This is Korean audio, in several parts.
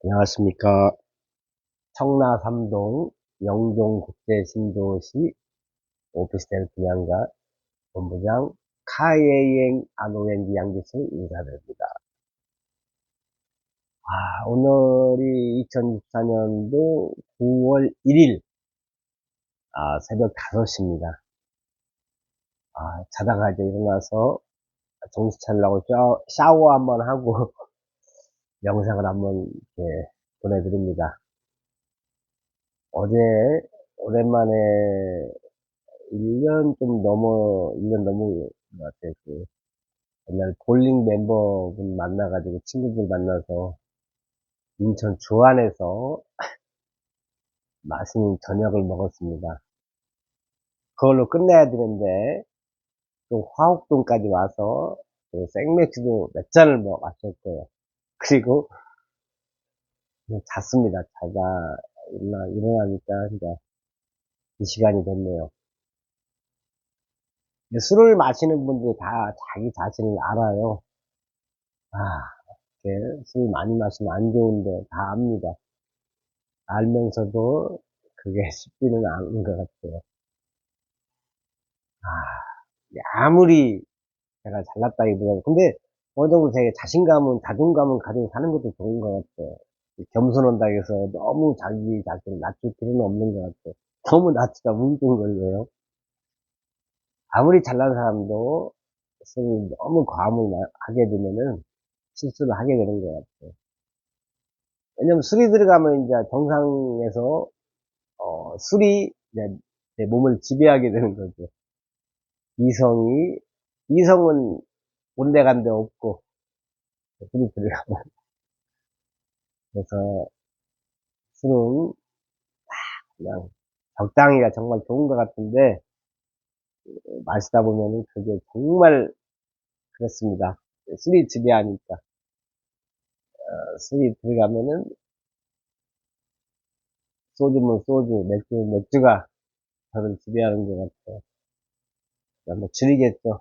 안녕하십니까. 청라 3동 영종국제신도시 오피스텔 분양가 본부장 카이에이엥 아노wen기 양기수 인사드립니다. 오늘이 2024년도 9월 1일 새벽 5시입니다. 자다가 이제 일어나서 정신 차리려고 샤워 한번 하고 영상을 한번 이렇게 보내드립니다. 어제 오랜만에 1년 넘은 것 같아요. 옛날 볼링 멤버분 만나가지고 친구들 만나서 인천 주안에서 맛있는 저녁을 먹었습니다. 그걸로 끝내야 되는데 또 화곡동까지 와서 또 생맥주도 몇 잔을 마셨고요. 그리고 그냥 잤습니다. 자다 일어나니까 진짜 이 시간이 됐네요. 술을 마시는 분들이 다 자기 자신을 알아요. 아, 이렇게 술 많이 마시면 안 좋은데 다 압니다. 알면서도 그게 쉽지는 않은 것 같아요. 아무리 제가 잘났다기보다는, 근데 어느 정도 제 자존감은 가지고 사는 것도 좋은 것 같아요. 겸손한다고 해서 너무 자기 자신을 낮출 필요는 없는 것 같아요. 너무 낮추다 우울증 걸려요. 아무리 잘난 사람도 술을 너무 하게 되면은 실수를 하게 되는 것 같아요. 왜냐면 술이 들어가면 이제 정상에서, 술이 이제 내 몸을 지배하게 되는 거죠. 이성이, 이성은 온데간데 없고, 술이 들어가면. 그래서 술은 그냥 적당히가 정말 좋은 것 같은데, 마시다 보면은 그게 정말 그렇습니다. 술이 지배하니까. 술이 들어가면은 소주면 소주, 맥주면 맥주가 저를 지배하는 것 같아요. 뭐 줄이겠죠.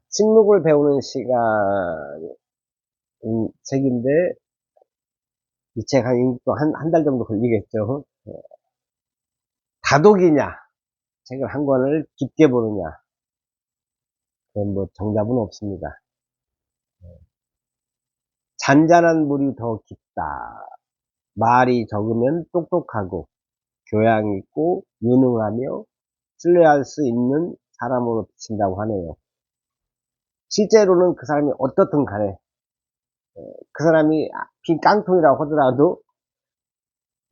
침묵을 배우는 시간, 책인데, 이 책 한 달 정도 걸리겠죠. 다독이냐, 책을 한 권을 깊게 보느냐, 그건 뭐 정답은 없습니다. 잔잔한 물이 더 깊다. 말이 적으면 똑똑하고, 교양 있고, 유능하며, 신뢰할 수 있는 사람으로 비친다고 하네요. 실제로는 그 사람이 어떻든 간에, 그 사람이 빈 깡통이라고 하더라도,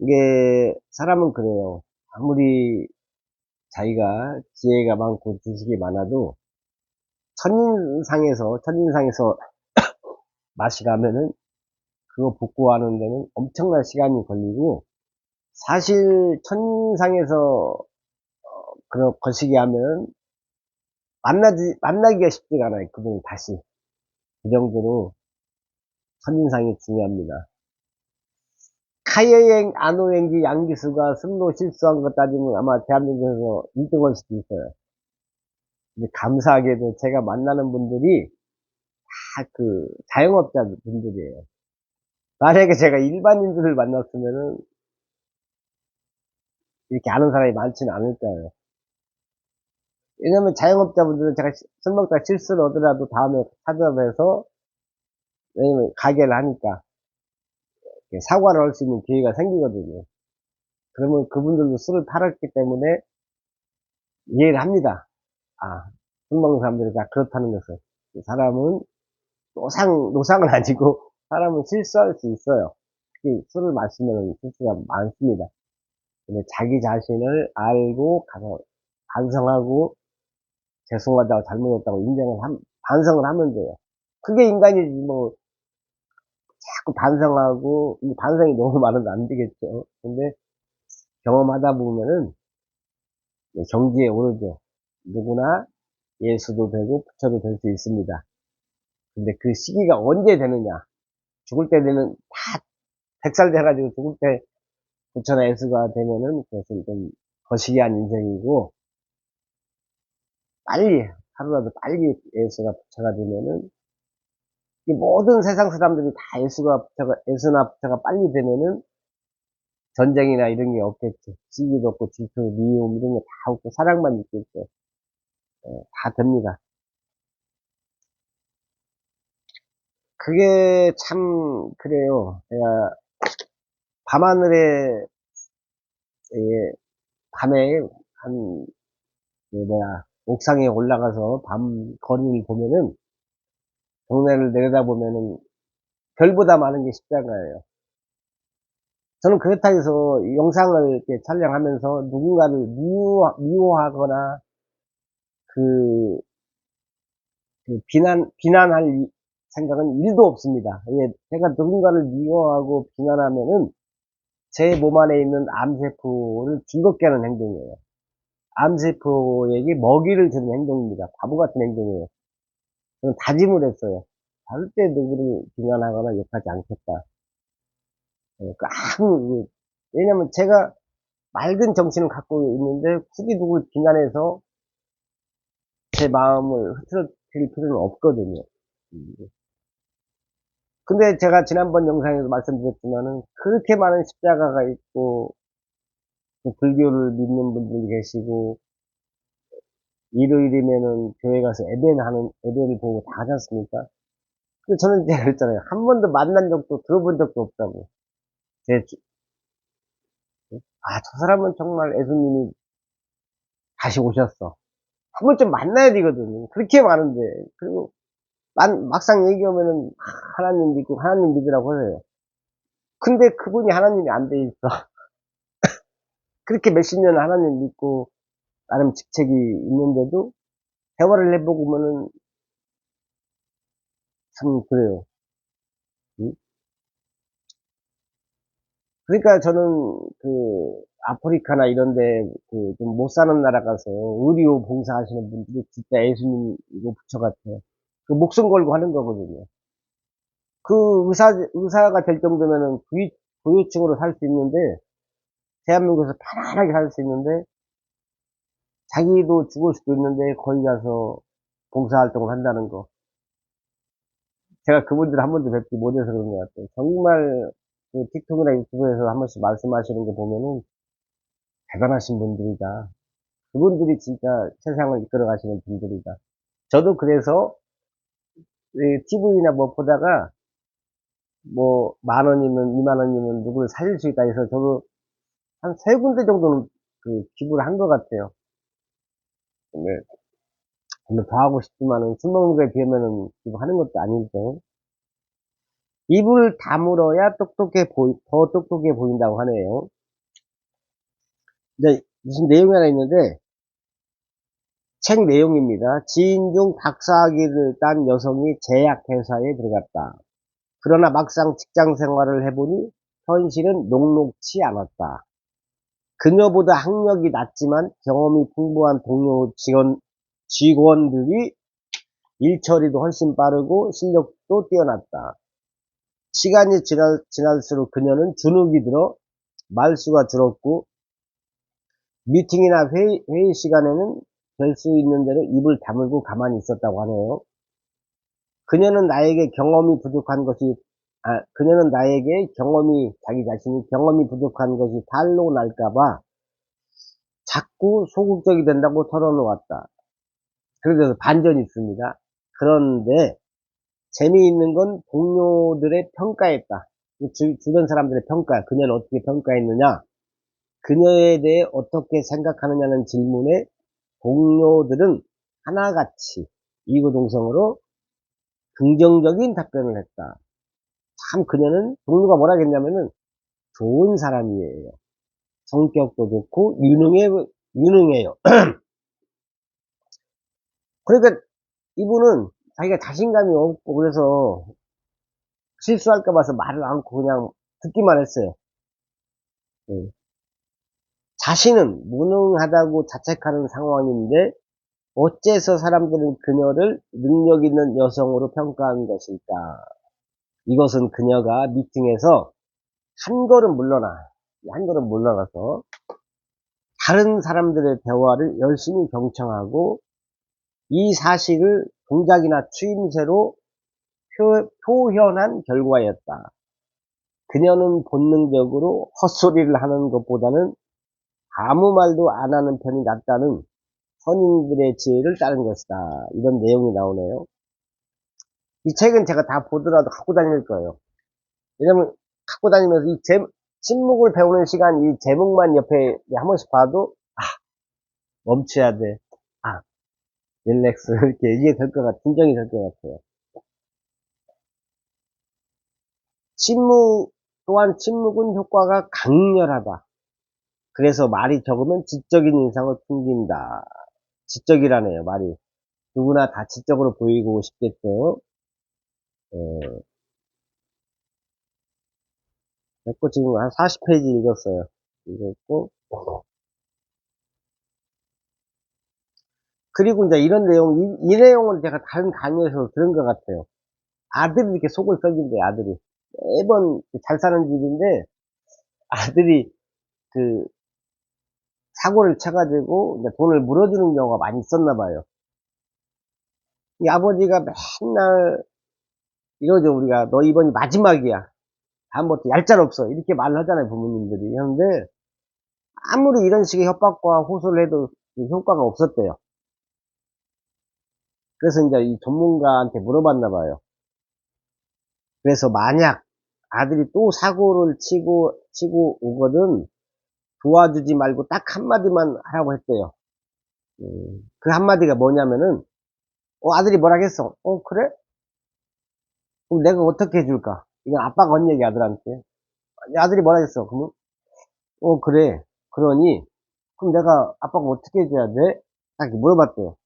이게, 사람은 그래요. 아무리 자기가 지혜가 많고 지식이 많아도, 첫인상에서 맛이 가면은, 그거 복구하는 데는 엄청난 시간이 걸리고, 사실, 첫인상에서, 그런 거시기 하면, 만나기가 쉽지가 않아요. 그분이 다시. 그 정도로 첫인상이 중요합니다. 카이에잉 아노wen기 양기수가 승로 실수한 것 따지면 아마 대한민국에서 1등할 수도 있어요. 근데 감사하게도 제가 만나는 분들이 다 자영업자 분들이에요. 만약에 제가 일반인들을 만났으면은 이렇게 아는 사람이 많지는 않을 거예요. 왜냐면 자영업자분들은 제가 술 먹다 실수를 하더라도 다음에 찾아뵈서, 왜냐면 가게를 하니까 사과를 할 수 있는 기회가 생기거든요. 그러면 그분들도 술을 팔았기 때문에 이해를 합니다. 술 먹는 사람들이 다 그렇다는 것을. 사람은 노상은 아니고 사람은 실수할 수 있어요. 특히 술을 마시면 실수가 많습니다. 근데 자기 자신을 알고 가서 반성하고 죄송하다고 잘못했다고 반성을 하면 돼요. 그게 인간이지 뭐 자꾸 반성하고 이 반성이 너무 많으면 안 되겠죠. 근데 경험하다 보면은 경지에 오르죠. 누구나 예수도 되고 부처도 될 수 있습니다. 근데 그 시기가 언제 되느냐? 죽을 때 되면 다 100살 돼가지고 죽을 때 부처나 예수가 되면은 그것은 좀 거시기한 인생이고, 빨리 하루라도 빨리 예수가 부처가 되면은 이 모든 세상 사람들이 다 애수나 부처가 빨리 되면은 전쟁이나 이런 게 없겠죠. 시기도 없고 질투, 미움 이런 거 다 없고 사랑만 있겠죠. 다 됩니다. 그게 참 그래요. 제가 밤하늘에 밤에 한 옥상에 올라가서 밤 거리를 보면은 동네를 내려다보면은 별보다 많은 게 십자가예요. 저는 그렇다 해서 영상을 이렇게 촬영하면서 누군가를 미워하거나 그, 비난할 생각은 1도 없습니다. 예, 제가 누군가를 미워하고 비난하면은 제 몸 안에 있는 암세포를 즐겁게 하는 행동이에요. 암세포에게 먹이를 주는 행동입니다. 바보 같은 행동이에요. 저는 다짐을 했어요. 절대 누구를 비난하거나 욕하지 않겠다. 왜냐면 제가 맑은 정신을 갖고 있는데 굳이 누구를 비난해서 제 마음을 흐트러뜨릴 필요는 없거든요. 근데 제가 지난번 영상에서 말씀드렸지만은 그렇게 많은 십자가가 있고 불교를 믿는 분들이 계시고 일요일이면은 교회 가서 예배를 보고 다 하지 않습니까? 근데 저는 이제 그랬잖아요. 한 번도 만난 적도 들어본 적도 없다고. 제, 저 사람은 정말 예수님이 다시 오셨어. 한 번쯤 만나야 되거든요. 그렇게 많은데. 그리고 막상 얘기하면은 하나님 믿고 하나님 믿으라고 하세요. 근데 그분이 하나님이 안 돼 있어. 그렇게 몇십 년 하나님 믿고 나름 직책이 있는데도 대화를 해보면은 참 그래요. 응? 그러니까 저는 아프리카나 이런데 좀 못 사는 나라 가서 의료 봉사하시는 분들이 진짜 예수님이고 부처 같아요. 그 목숨 걸고 하는 거거든요. 그 의사가 될 정도면은 부유층으로 살 수 있는데 대한민국에서 편안하게 살 수 있는데 자기도 죽을 수도 있는데 거기 가서 봉사활동을 한다는 거. 제가 그분들 한 번도 뵙지 못해서 그런 것 같아요. 정말 틱톡이나 유튜브에서 한 번씩 말씀하시는 거 보면은 대단하신 분들이다. 그분들이 진짜 세상을 이끌어 가시는 분들이다. 저도 그래서 TV나 뭐 보다가 뭐 10,000원이면 20,000원이면 누구를 살릴 수 있다 해서 저도 한 3군데 정도는 기부를 한 것 같아요. 근데 더 하고 싶지만은 술 먹는 거에 비하면은 기부하는 것도 아니죠. 입을 다물어야 더 똑똑해 보인다고 하네요. 이제 무슨 내용이 하나 있는데, 책 내용입니다. 지인 중 박사학위를 딴 여성이 제약회사에 들어갔다. 그러나 막상 직장 생활을 해보니 현실은 녹록치 않았다. 그녀보다 학력이 낮지만 경험이 풍부한 동료 직원들이 일 처리도 훨씬 빠르고 실력도 뛰어났다. 시간이 지날수록 그녀는 주눅이 들어 말수가 줄었고 미팅이나 회의 시간에는 될 수 있는 대로 입을 다물고 가만히 있었다고 하네요. 그녀는 나에게 경험이 부족한 것이 자기 자신이 경험이 부족한 것이 탈로 날까봐 자꾸 소극적이 된다고 털어놓았다. 그래서 반전이 있습니다. 그런데 재미있는 건 동료들의 평가였다. 주변 사람들의 평가, 그녀는 어떻게 평가했느냐? 그녀에 대해 어떻게 생각하느냐는 질문에 동료들은 하나같이 이구동성으로 긍정적인 답변을 했다. 참 그녀는 동료가 뭐라 했냐면은 좋은 사람이에요. 성격도 좋고 유능해요. 그러니까 이분은 자기가 자신감이 없고 그래서 실수할까 봐서 말을 않고 그냥 듣기만 했어요. 예. 자신은 무능하다고 자책하는 상황인데 어째서 사람들은 그녀를 능력 있는 여성으로 평가한 것일까? 이것은 그녀가 미팅에서 한 걸음 물러나서 다른 사람들의 대화를 열심히 경청하고 이 사실을 동작이나 추임새로 표현한 결과였다. 그녀는 본능적으로 헛소리를 하는 것보다는 아무 말도 안 하는 편이 낫다는 선인들의 지혜를 따른 것이다. 이런 내용이 나오네요. 이 책은 제가 다 보더라도 갖고 다닐 거예요. 왜냐면 갖고 다니면서 침묵을 배우는 시간, 이 제목만 옆에 한 번씩 봐도 멈춰야 돼. 릴렉스 이렇게 이게 될 것 진정이 될 것 같아요. 또한 침묵은 효과가 강렬하다. 그래서 말이 적으면 지적인 인상을 풍긴다. 지적이라네요, 말이. 누구나 다 지적으로 보이고 싶겠죠. 어, 됐고, 지금 한 40페이지 읽었어요. 읽었고, 그리고 이제 이런 내용, 이 내용은 제가 다른 강의에서 들은 것 같아요. 아들이 이렇게 속을 썩인대, 아들이. 매번 잘 사는 집인데, 아들이 그, 사고를 쳐가지고, 이제 돈을 물어주는 경우가 많이 있었나 봐요. 이 아버지가 맨날 이러죠, 우리가. 너 이번이 마지막이야. 다음부터 얄짤 없어. 이렇게 말을 하잖아요, 부모님들이. 그런데, 아무리 이런 식의 협박과 호소를 해도 효과가 없었대요. 그래서 이제 이 전문가한테 물어봤나 봐요. 그래서 만약 아들이 또 사고를 치고 오거든 도와주지 말고 딱 한마디만 하라고 했대요. 그 한마디가 뭐냐면은, 아들이 뭐라겠어? 그래? 그럼 내가 어떻게 해줄까? 이건 아빠가 한 얘기 아들한테. 아들이 뭐라겠어? 그러면, 그래. 그러니, 그럼 아빠가 어떻게 해줘야 돼? 딱 이렇게 물어봤대요.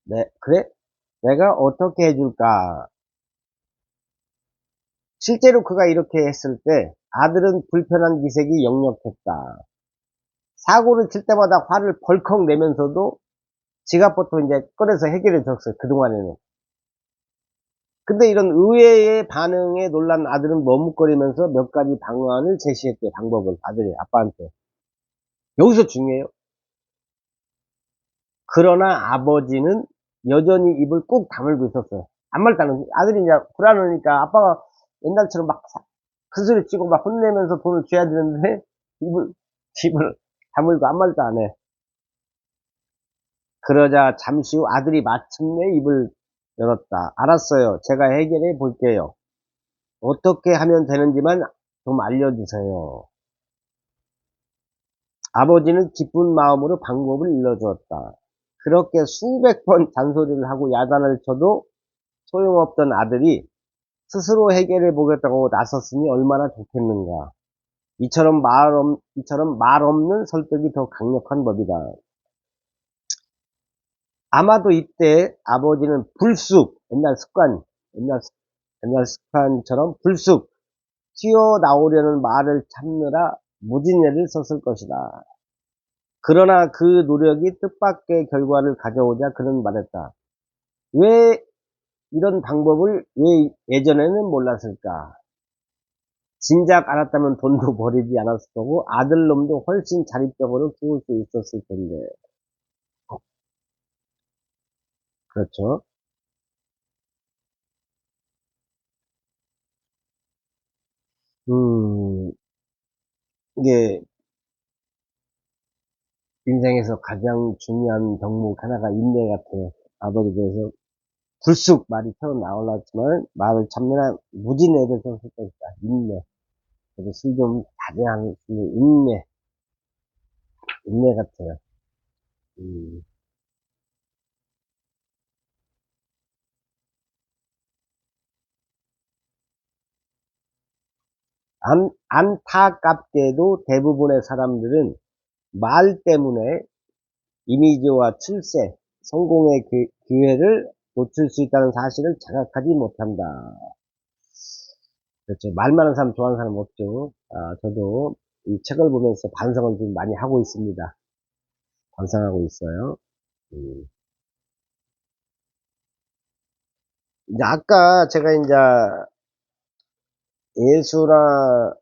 네, 그래? 내가 어떻게 해줄까? 실제로 그가 이렇게 했을 때 아들은 불편한 기색이 역력했다. 사고를 칠 때마다 화를 벌컥 내면서도 지갑부터 이제 꺼내서 해결해 줬어요. 그동안에는. 근데 이런 의외의 반응에 놀란 아들은 머뭇거리면서 몇 가지 방안을 제시했대요. 방법을 아들이 아빠한테. 여기서 중요해요. 그러나 아버지는 여전히 입을 꾹 다물고 있었어요. 아무 말도 안 하고. 아들이 이제 불안하니까 아빠가 옛날처럼 막 큰소리 치고 막 혼내면서 돈을 줘야 되는데 입을 다물고 아무 말도 안 해. 그러자 잠시 후 아들이 마침내 입을 열었다. 알았어요. 제가 해결해 볼게요. 어떻게 하면 되는지만 좀 알려주세요. 아버지는 기쁜 마음으로 방법을 일러주었다. 그렇게 수백 번 잔소리를 하고 야단을 쳐도 소용없던 아들이 스스로 해결해 보겠다고 나섰으니 얼마나 좋겠는가. 이처럼 말 없는 설득이 더 강력한 법이다. 아마도 이때 아버지는 불쑥, 옛날 습관처럼 불쑥 튀어나오려는 말을 참느라 무진 애를 썼을 것이다. 그러나 그 노력이 뜻밖의 결과를 가져오자 그는 말했다. 왜 이런 방법을 왜 예전에는 몰랐을까? 진작 알았다면 돈도 버리지 않았을 거고 아들놈도 훨씬 자립적으로 키울 수 있었을 텐데. 그렇죠. 음, 이게 인생에서 가장 중요한 덕목 하나가 인내 같아요. 아버지에 대해서 불쑥 말이 튀어나올랐지만 말을 참느라 무진 애를 썼을 것이다. 인내. 그래서 술 좀 자제하는 인내 같아요. 음. 안타깝게도 대부분의 사람들은 말 때문에 이미지와 출세, 성공의 기회를 놓칠 수 있다는 사실을 자각하지 못한다. 그렇죠. 말 많은 사람 좋아하는 사람 없죠. 저도 이 책을 보면서 반성을 좀 많이 하고 있습니다. 반성하고 있어요. 음. 이제 아까 제가 이제 예수나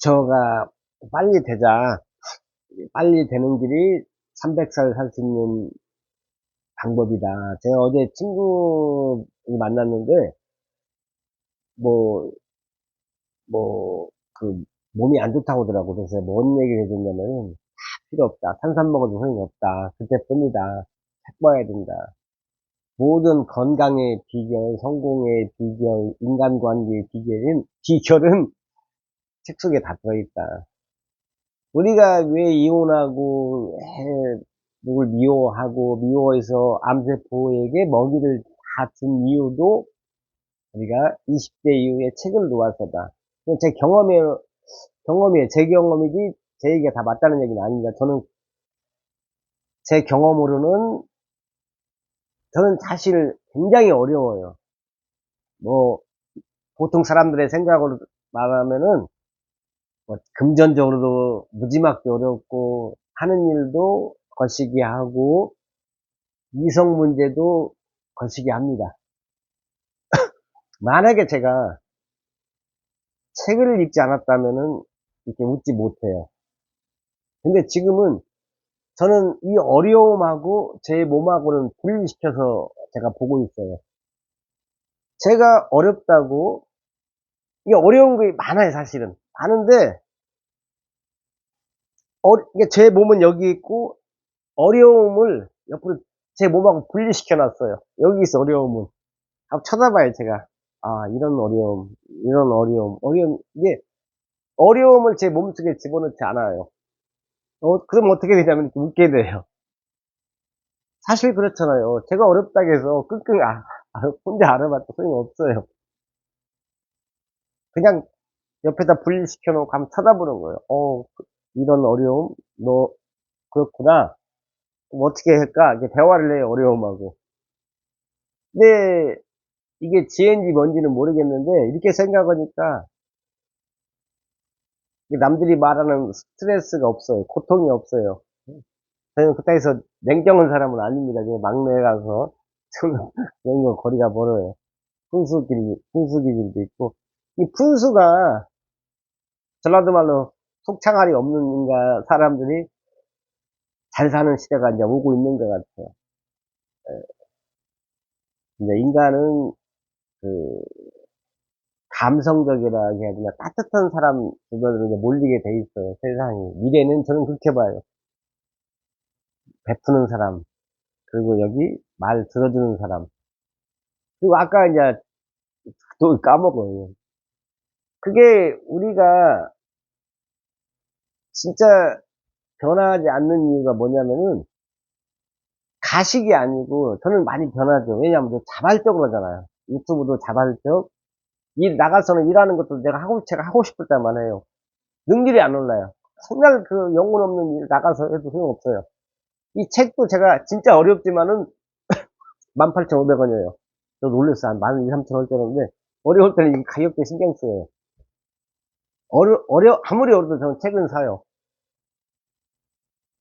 부처가 빨리 되자, 빨리 되는 길이 300살 살 수 있는 방법이다. 제가 어제 친구 만났는데, 뭐, 그, 몸이 안 좋다고 하더라고. 그래서 뭔 얘기를 해줬냐면은, 필요 없다. 탄산 먹어도 소용이 없다. 그때뿐이다. 책 봐야 된다. 모든 건강의 비결, 성공의 비결, 인간관계의 비결은 책 속에 다 들어있다. 우리가 왜 이혼하고, 왜 누굴 미워해서 암세포에게 먹이를 다 준 이유도 우리가 20대 이후에 책을 놓아서다. 제 경험이지, 제 얘기가 다 맞다는 얘기는 아닙니다. 제 경험으로는, 저는 사실 굉장히 어려워요. 뭐, 보통 사람들의 생각으로 말하면은, 뭐 금전적으로도 무지막지 어렵고, 하는 일도 거시기 하고, 이성 문제도 거시기 합니다. 만약에 제가 책을 읽지 않았다면은, 이렇게 웃지 못해요. 근데 지금은 저는 이 어려움하고 제 몸하고는 분리시켜서 제가 보고 있어요. 제가 어렵다고, 이게 어려운 게 많아요, 사실은. 많은데, 이게 제 몸은 여기 있고, 어려움을 옆으로 제 몸하고 분리시켜 놨어요. 여기 있어, 어려움은. 한번 쳐다봐요, 제가. 아, 이게, 어려움을 제 몸속에 집어넣지 않아요. 그럼 어떻게 되냐면, 이렇게 웃게 돼요. 사실 그렇잖아요. 제가 어렵다고 해서 끙끙, 혼자 알아봤자 소용없어요. 그냥 옆에다 분리시켜 놓고 한번 쳐다보는 거예요. 이런 어려움? 너, 그렇구나. 그럼 어떻게 할까? 이렇게 대화를 해요, 어려움하고. 근데 이게 지혜인지 뭔지는 모르겠는데, 이렇게 생각하니까 남들이 말하는 스트레스가 없어요. 고통이 없어요. 저는 그따위서 냉정한 사람은 아닙니다. 그냥 막내라서. 저는 냉정 거리가 멀어요. 푼수기질도 있고. 이 푼수가 전라도 말로 속창알이 없는 사람들이 잘 사는 시대가 이제 오고 있는 것 같아요. 이제 인간은 그 감성적이라 해야 되나 따뜻한 사람 주변으로 이제 몰리게 돼 있어요. 세상이. 미래는 저는 그렇게 봐요. 베푸는 사람, 그리고 여기 말 들어주는 사람. 그리고 아까 이제 또 까먹어요. 그게 우리가 진짜 변하지 않는 이유가 뭐냐면은 가식이 아니고 저는 많이 변하죠. 왜냐하면 자발적으로 하잖아요. 유튜브도 자발적. 나가서는 일하는 것도 제가 하고 싶을 때만 해요. 능률이 안 올라요. 정말 그 영혼 없는 일 나가서 해도 소용없어요. 이 책도 제가 진짜 어렵지만은 18,500원이에요. 저 놀랬어요. 한 12,000, 13,000원짜리인데 어려울 때는 이 가격도 신경 써요. 아무리 어려도 저는 책은 사요.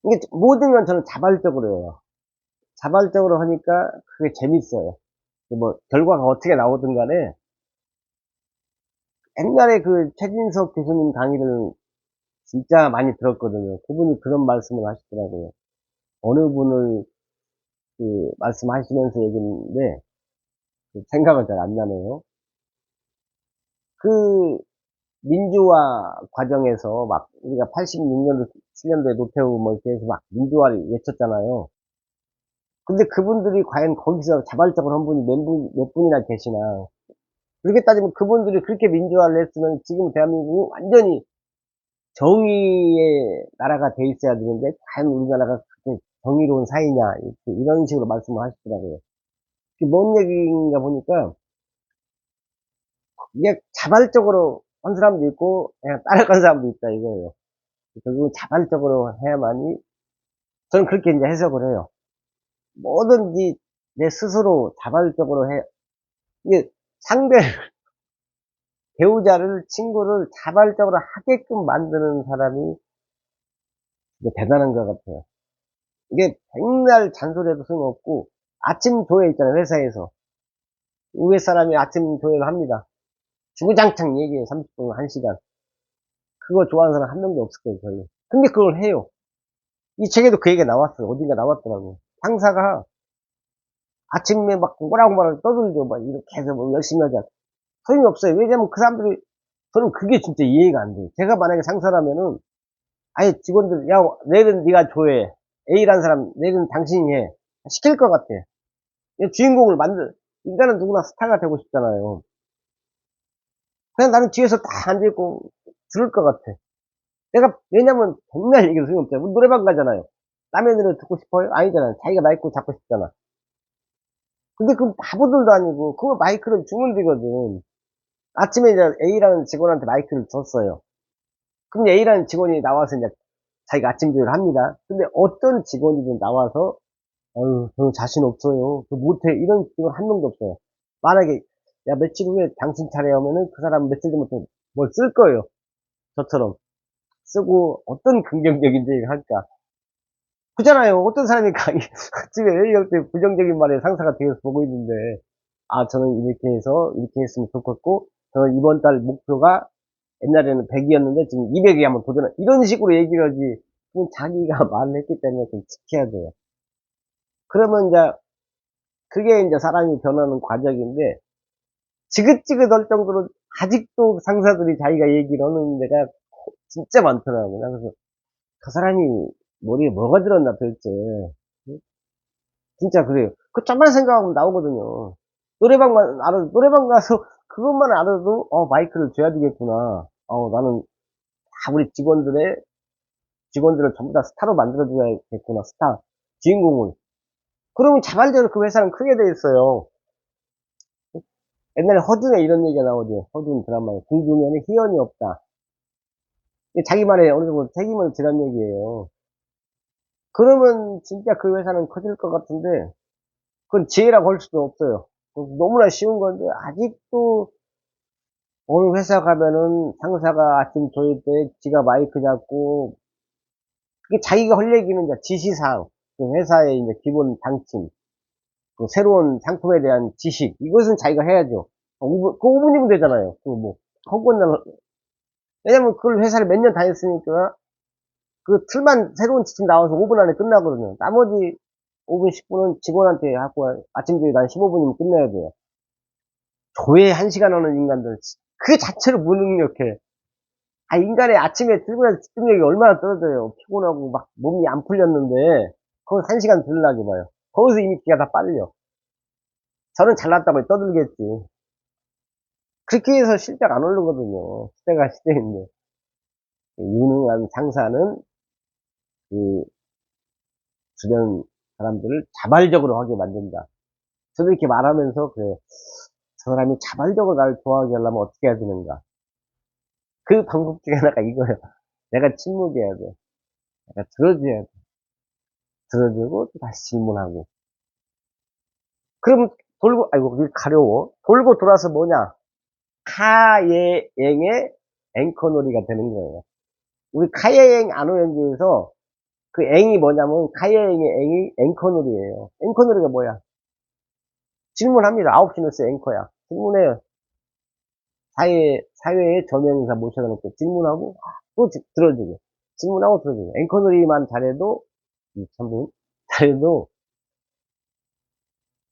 이게 모든 건 저는 자발적으로 해요. 자발적으로 하니까 그게 재밌어요. 뭐 결과가 어떻게 나오든 간에 옛날에 그 최진석 교수님 강의를 진짜 많이 들었거든요. 그분이 그런 말씀을 하시더라고요. 어느 분을 말씀하시면서 얘기했는데 생각은 잘 안 나네요. 그 민주화 과정에서 막 우리가 86년도, 7년도에 노태우 뭐 이렇게 해서 막 민주화를 외쳤잖아요. 근데 그분들이 과연 거기서 자발적으로 한 분이 몇 분이나 계시나. 그렇게 따지면 그분들이 그렇게 민주화를 했으면 지금 대한민국은 완전히 정의의 나라가 돼 있어야 되는데, 과연 우리나라가 그렇게 정의로운 사회냐, 이런 식으로 말씀을 하시더라고요. 그게 뭔 얘기인가 보니까, 이게 자발적으로 한 사람도 있고, 그냥 따라간 사람도 있다, 이거예요. 결국은 자발적으로 해야만이, 저는 그렇게 이제 해석을 해요. 뭐든지 내 스스로 자발적으로 해, 이게 배우자를, 친구를 자발적으로 하게끔 만드는 사람이 대단한 것 같아요. 이게 백날 잔소리해도 소용없고, 아침 조회 있잖아요, 회사에서. 위에 사람이 아침 조회를 합니다. 주구장창 얘기해요, 30분, 1시간. 그거 좋아하는 사람 한 명도 없을 거예요, 거의. 근데 그걸 해요. 이 책에도 그 얘기가 나왔어요. 어딘가 나왔더라고. 상사가 아침에 막 꼬락꼬락 떠들죠. 막 이렇게 해서 뭐 열심히 하자. 소용이 없어요. 왜냐면 그 사람들이, 저는 그게 진짜 이해가 안 돼요. 제가 만약에 상사라면은, 아예 직원들, 야, 내일은 네가 조회. A라는 사람, 내일은 당신이 해. 시킬 것 같아. 주인공을 인간은 누구나 스타가 되고 싶잖아요. 그냥 나는 뒤에서 딱 앉아있고 들을 것 같아. 왜냐면 정말 얘기를 소용없잖아요. 노래방 가잖아요. 남의 노래 듣고 싶어요? 아니잖아요. 자기가 마이크 잡고 싶잖아. 근데 그 바보들도 아니고, 그거 마이크를 주면 되거든. 아침에 이제 A라는 직원한테 마이크를 줬어요. 그럼 A라는 직원이 나와서 이제 자기가 아침 조회를 합니다. 근데 어떤 직원이든 나와서, 어휴, 저 자신 없어요. 저 못해. 이런 직원 한 명도 없어요. 만약에, 야, 며칠 후에 당신 차례 오면은 그 사람 며칠 전부터 뭘 쓸 거예요. 저처럼. 쓰고, 어떤 긍정적인 얘기를 할까. 그잖아요. 어떤 사람이 집에 회의 때 부정적인 말에 상사가 뒤에서 보고 있는데, 아, 저는 이렇게 해서, 이렇게 했으면 좋겠고, 저는 이번 달 목표가 옛날에는 100이었는데 지금 200에 한번 도전해. 이런 식으로 얘기를 하지. 그건 자기가 말을 했기 때문에 좀 지켜야 돼요. 그러면 이제, 그게 이제 사람이 변하는 과정인데, 지긋지긋할 정도로 아직도 상사들이 자기가 얘기를 하는 데가 진짜 많더라고요. 그래서 그 사람이 머리에 뭐가 들었나 도대체. 응? 진짜 그래요. 그 좀만 생각하면 나오거든요. 노래방 가서 그것만 알아도, 마이크를 줘야 되겠구나. 나는 다 우리 직원들을 전부 다 스타로 만들어줘야겠구나, 스타. 주인공을. 그러면 자발적으로 그 회사는 크게 돼 있어요. 옛날에 허준에 이런 얘기가 나오죠. 허준 드라마에. 궁중에는 희연이 없다. 자기만의 어느 정도 책임을 지란 얘기예요. 그러면 진짜 그 회사는 커질 것 같은데, 그건 지혜라고 할 수도 없어요. 너무나 쉬운 건데, 아직도 어느 회사 가면은 상사가 아침 조회 때 지가 마이크 잡고, 그게 자기가 할 얘기는 이제 지시사항, 그 회사의 이제 기본 방침, 그 새로운 상품에 대한 지식, 이것은 자기가 해야죠. 5분이면 되잖아요. 왜냐면 그걸 회사를 몇 년 다녔으니까, 그 틀만 새로운 지침 나와서 5분 안에 끝나거든요. 나머지 5분, 10분은 직원한테 하고 아침 조회 난 15분이면 끝내야 돼요. 조회 1시간 하는 인간들, 그 자체로 무능력해. 인간의 아침에 출근해서 집중력이 얼마나 떨어져요. 피곤하고 막 몸이 안 풀렸는데, 거기서 1시간 들으려고 봐요. 거기서 이미 기가 다 빨려. 저는 잘났다고 떠들겠지. 그렇게 해서 실적 안 오르거든요. 시대가 시대인데. 유능한 상사는 그 주변 사람들을 자발적으로 하게 만든다. 저도 이렇게 말하면서, 그래, 저 사람이 자발적으로 나를 좋아하게 하려면 어떻게 해야 되는가. 그 방법 중에 하나가 이거예요. 내가 침묵해야 돼. 내가 들어줘야 돼. 들어주고 또 다시 질문하고. 그럼 아이고, 이게 가려워. 돌고 돌아서 뭐냐? 카예행의 앵커놀이가 되는 거예요. 우리 카예행 안호연기에서 그 앵이 뭐냐면, 카예행의 앵이 앵커놀이에요. 앵커놀이가 뭐야? 질문합니다. 9시 뉴스 앵커야. 질문해요. 사회의 저명인사 모셔다 놓고 질문하고, 또 들어주고. 질문하고 들어주고. 앵커놀이만 잘해도, 이 참분, 잘해도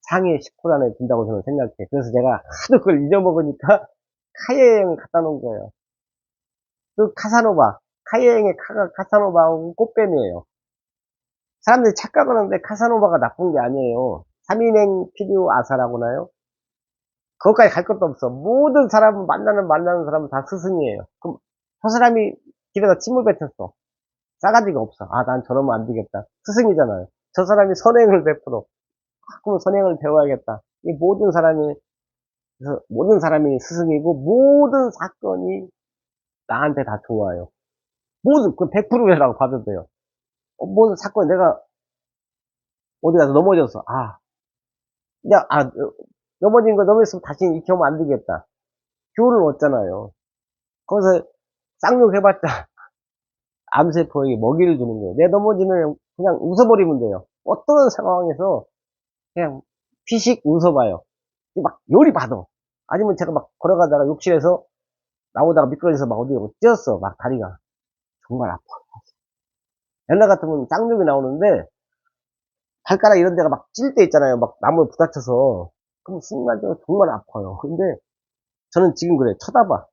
상위 10% 안에 든다고 저는 생각해. 그래서 제가 하도 그걸 잊어먹으니까 카예행을 갖다 놓은 거예요. 그 카사노바. 카예행의 카가 카사노바하고 꽃뱀이에요. 사람들이 착각하는데 카사노바가 나쁜 게 아니에요. 3인행 필요 아사라고 나요? 그것까지 갈 것도 없어. 모든 사람은 만나는 사람은 다 스승이에요. 그럼 저 사람이 길에다 침을 뱉었어. 싸가지가 없어. 난 저러면 안 되겠다. 스승이잖아요. 저 사람이 선행을 베풀어. 그럼 선행을 배워야겠다. 이 모든 사람이 스승이고, 모든 사건이 나한테 다 좋아요. 그 100%라고 봐도 돼요. 모든 사건, 내가 어디 가서 넘어졌어. 야, 넘어진 거 넘어졌으면 다시 이렇게 하면 안 되겠다. 교훈을 얻잖아요. 거기서 쌍욕 해봤자 암세포에게 먹이를 주는 거예요. 내 넘어지면 그냥 웃어버리면 돼요. 어떤 상황에서 그냥 피식 웃어봐요. 막 열이 받아. 아니면 제가 막 걸어가다가 욕실에서 나오다가 미끄러져서 막 어디 찧었어. 막 다리가. 정말 아파. 옛날 같으면 쌍욕이 나오는데, 발가락 이런 데가 막 찔 때 있잖아요. 막 나무에 부딪혀서. 그럼 순간적으로 정말 아파요. 근데 저는 지금 그래. 쳐다봐.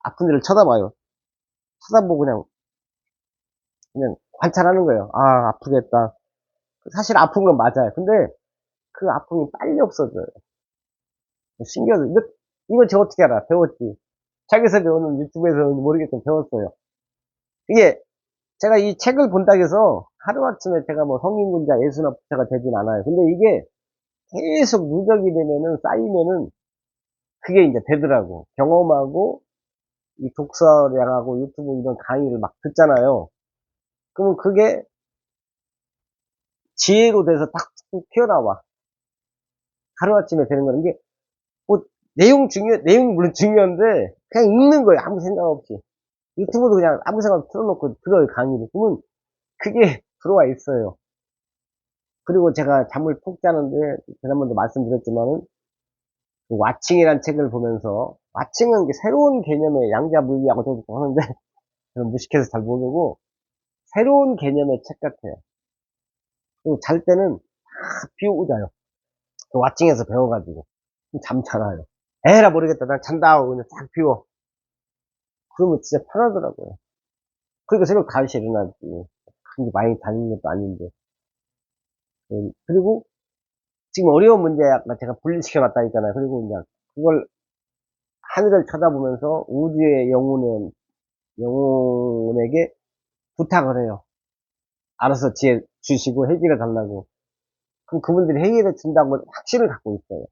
아픈 데를 쳐다봐요. 쳐다보고 그냥 관찰하는 거예요. 아, 아프겠다. 사실 아픈 건 맞아요. 근데 그 아픔이 빨리 없어져요. 신기하죠. 이거 제가 어떻게 알아? 배웠지. 책에서 배우는 유튜브에서 모르겠지만 배웠어요. 이게 제가 이 책을 본다고 해서 하루아침에 제가 뭐 성인군자 예수나 부자가 되진 않아요. 근데 이게 계속 누적이 되면은 쌓이면은 그게 이제 되더라고. 경험하고 이 독서량하고 유튜브 이런 강의를 막 듣잖아요. 그러면 그게 지혜로 돼서 딱 튀어나와. 하루아침에 되는 거는 이게 뭐 내용 물론 중요한데 그냥 읽는 거예요. 아무 생각 없이. 유튜브도 그냥 아무 생각 없이 틀어놓고 들어요, 강의를. 그러면 그게 들어와 있어요. 그리고 제가 잠을 푹 자는데 지난번도 말씀드렸지만은 그 와칭이라는 책을 보면서 와칭은 새로운 개념의 양자 물리하고 저도 하는데 저는 무식해서 잘 모르고 새로운 개념의 책 같아요. 그리고 잘 때는 다 비우고 자요. 그 와칭에서 배워가지고 잠 잘 와요. 에라 모르겠다. 난 잔다 하고 그냥 싹 비워. 그러면 진짜 편하더라고요. 그러니까 새벽 5시에 일어나지. 그렇게 많이 다니는 것도 아닌데. 그리고 지금 어려운 문제 아까 제가 분리시켜 놨다 했잖아요. 그리고 이제 그걸 하늘을 쳐다보면서 우주의 영혼에게 부탁을 해요. 알아서 지혜 주시고 해결해 달라고. 그럼 그분들이 해결해 준다고 확신을 갖고 있어요.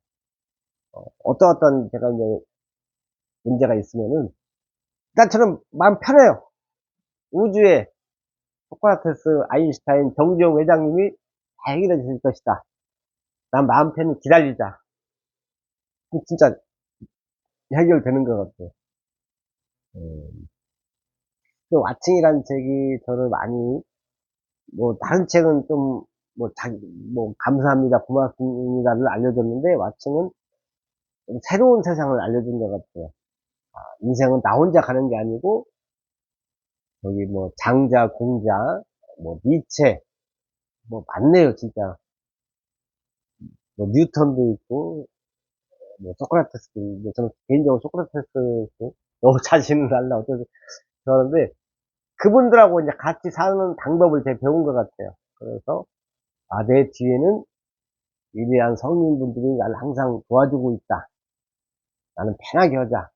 어떤 제가 이제 문제가 있으면은 일단 저는 마음 편해요. 우주에 소크라테스, 아인슈타인, 정지용 회장님이 다 해결해 주실 것이다. 난 마음 편히 기다리자. 그럼 진짜 해결되는 것 같아요. 그 와칭이라는 책이 저를 많이, 뭐, 다른 책은 좀, 뭐, 감사합니다, 고맙습니다를 알려줬는데, 와칭은 좀 새로운 세상을 알려준 것 같아요. 인생은 나 혼자 가는 게 아니고, 여기 뭐, 장자, 공자, 뭐, 니체, 뭐, 많네요, 진짜. 뭐, 뉴턴도 있고, 뭐, 소크라테스도 있고, 저는 개인적으로 소크라테스 너무 자신을 달라, 어쩌고, 그러는데, 그분들하고 이제 같이 사는 방법을 제가 배운 것 같아요. 그래서, 내 뒤에는 위대한 성인분들이 나를 항상 도와주고 있다. 나는 편하게 하자.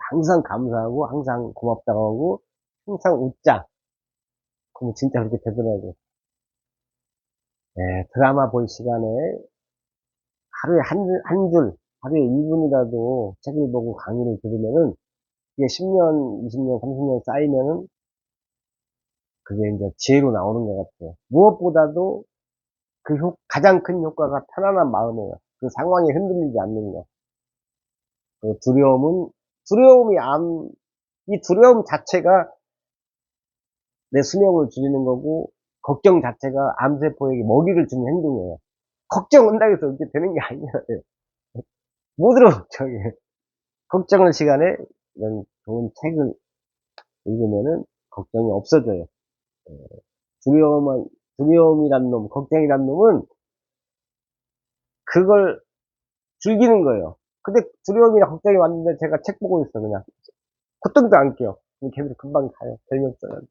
항상 감사하고, 항상 고맙다고 하고, 항상 웃자. 그러면 진짜 그렇게 되더라고요. 드라마 볼 시간에 하루에 한 줄, 하루에 1분이라도 책을 보고 강의를 들으면은, 이게 10년, 20년, 30년 쌓이면은, 그게 이제 지혜로 나오는 것 같아요. 무엇보다도 가장 큰 효과가 편안한 마음이에요. 그 상황이 흔들리지 않는 거. 그 이 두려움 자체가 내 수명을 줄이는 거고, 걱정 자체가 암세포에게 먹이를 주는 행동이에요. 걱정 온다고 해서 이렇게 되는 게 아니에요. 못 들어, 저기. 걱정할 시간에 이런 좋은 책을 읽으면은 걱정이 없어져요. 두려움은, 두려움이란 놈, 걱정이란 놈은 그걸 즐기는 거예요. 근데 두려움이나 걱정이 왔는데 제가 책 보고 있어, 그냥. 콧등도 안 껴. 걔들이 금방 가요. 재미없어요.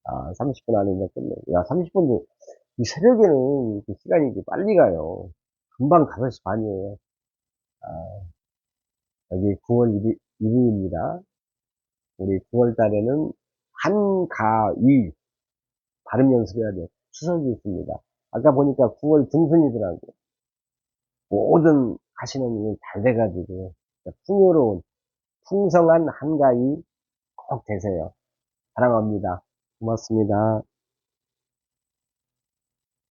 30분 안에 이제 끝내. 야, 30분도, 이 새벽에는 그 시간이 이렇게 빨리 가요. 금방 5시 반이에요. 여기 9월 1일입니다. 우리 9월 달에는 한가위 발음 연습해야 돼요. 추석이 있습니다. 아까 보니까 9월 중순이더라고요. 모든 하시는 일이 잘 돼가지고, 풍요로운, 풍성한 한가위 꼭 되세요. 사랑합니다. 고맙습니다.